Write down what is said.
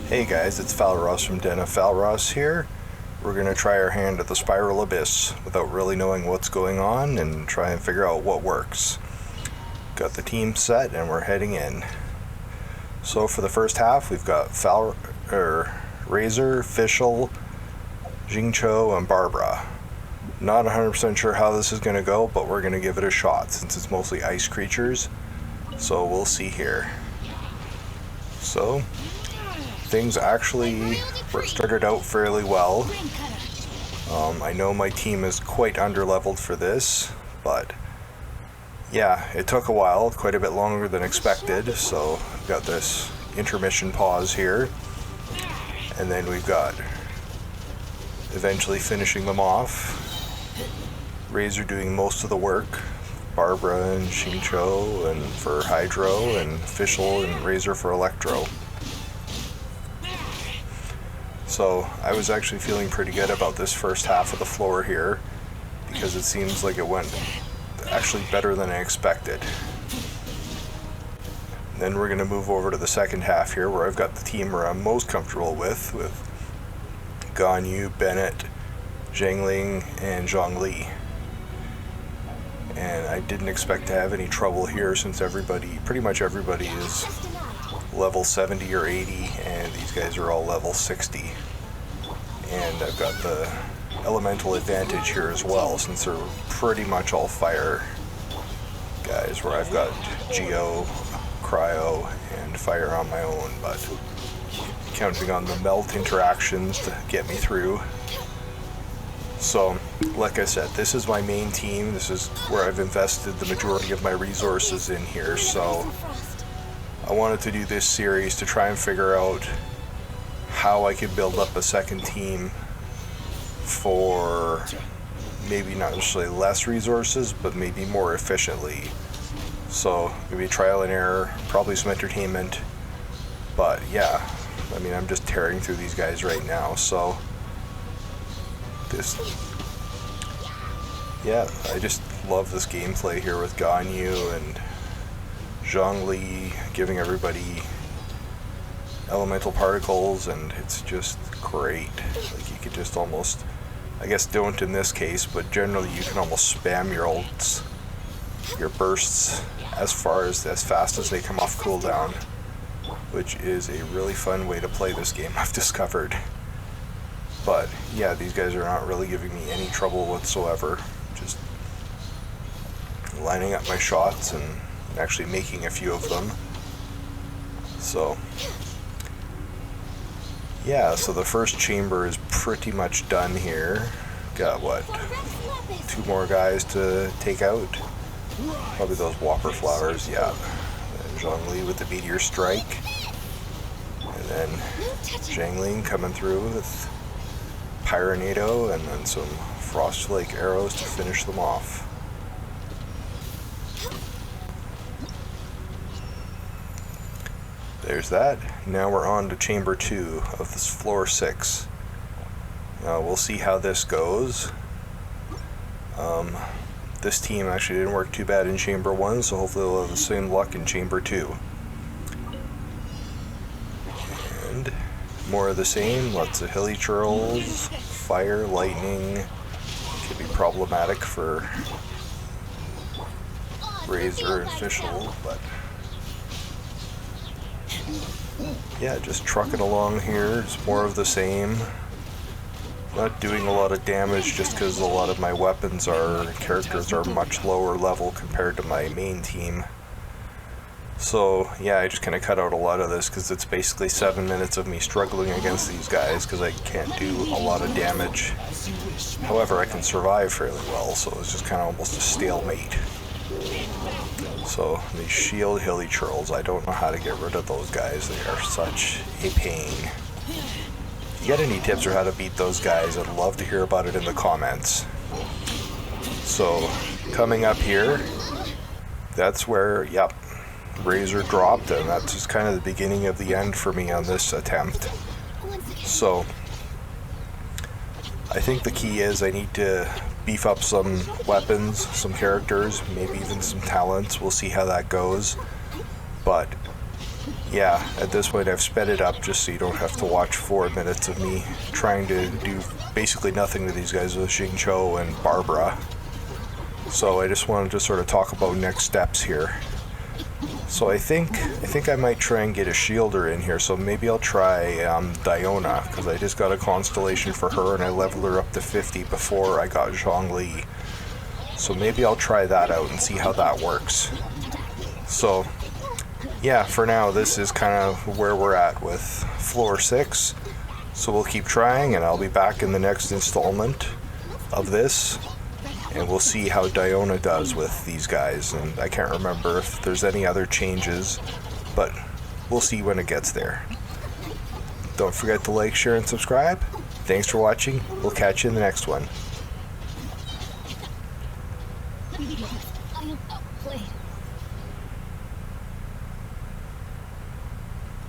Hey guys, it's Falros from Den of Falros here. We're going to try our hand at the Sprial Abyss without really knowing what's going on and try and figure out what works. Got the team set and we're heading in. So for the first half we've got Razor, Fischl, Jingcho, and Barbara. Not 100% sure how this is going to go, but we're going to give it a shot since it's mostly ice creatures. So we'll see here. So things actually started out fairly well. I know my team is quite underleveled for this, but yeah, it took a while, quite a bit longer than expected, so I've got this intermission pause here, and then we've got eventually finishing them off. Razor doing most of the work, Barbara and Shincho and for Hydro, and Fischl and Razor for Electro. So I was actually feeling pretty good about this first half of the floor here because it seems like it went actually better than I expected. Then we're going to move over to the second half here where I've got the team where I'm most comfortable with Ganyu, Bennett, Zhengling, and Zhongli. And I didn't expect to have any trouble here since pretty much everybody is level 70 or 80 and these guys are all level 60. And I've got the elemental advantage here as well since they're pretty much all fire guys, where I've got Geo, Cryo, and fire on my own, but counting on the melt interactions to get me through. So, like I said, this is my main team. This is where I've invested the majority of my resources in here, so I wanted to do this series to try and figure out how I could build up a second team for maybe not necessarily less resources, but maybe more efficiently. So maybe trial and error, probably some entertainment, but yeah, I mean, I'm just tearing through these guys right now, so I just love this gameplay here with Ganyu and Zhongli giving everybody elemental particles, and it's just great. Like, you could just almost, I guess don't in this case, but generally you can almost spam your ults, your bursts as fast as they come off cooldown, which is a really fun way to play this game, I've discovered. But yeah, these guys are not really giving me any trouble whatsoever. Just lining up my shots and actually making a few of them. So yeah, so the first chamber is pretty much done here. Got what, 2 more guys to take out? Probably those Whopper flowers, yeah. And Zhongli with the Meteor Strike. And then Zhengling coming through with Pyronado, and then some Frost Lake arrows to finish them off. There's that. Now we're on to chamber 2 of this floor 6. We'll see how this goes. This team actually didn't work too bad in chamber 1, so hopefully we'll have the same luck in chamber 2. And more of the same, lots of hilly churls, fire, lightning. Could be problematic for Razor and Fischl, but yeah, just trucking along here. It's more of the same. Not doing a lot of damage just because a lot of my characters are much lower level compared to my main team. So yeah, I just kind of cut out a lot of this because it's basically 7 minutes of me struggling against these guys because I can't do a lot of damage. However, I can survive fairly well, so it's just kind of almost a stalemate. So these shield hilly churls, I don't know how to get rid of those guys. They are such a pain. If you got any tips for how to beat those guys, I'd love to hear about it in the comments. So coming up here, that's where, yep, Razor dropped, and that's just kind of the beginning of the end for me on this attempt. So I think the key is I need to beef up some weapons, some characters, maybe even some talents. We'll see how that goes. But yeah, at this point I've sped it up just so you don't have to watch 4 minutes of me trying to do basically nothing to these guys with Xingqiu and Barbara. So I just wanted to sort of talk about next steps here. So I think I might try and get a shielder in here. So maybe I'll try Diona, because I just got a constellation for her and I leveled her up to 50 before I got Zhongli. So maybe I'll try that out and see how that works. So yeah, for now this is kind of where we're at with floor 6. So we'll keep trying and I'll be back in the next installment of this. And we'll see how Diona does with these guys. And I can't remember if there's any other changes, but we'll see when it gets there. Don't forget to like, share, and subscribe. Thanks for watching. We'll catch you in the next one.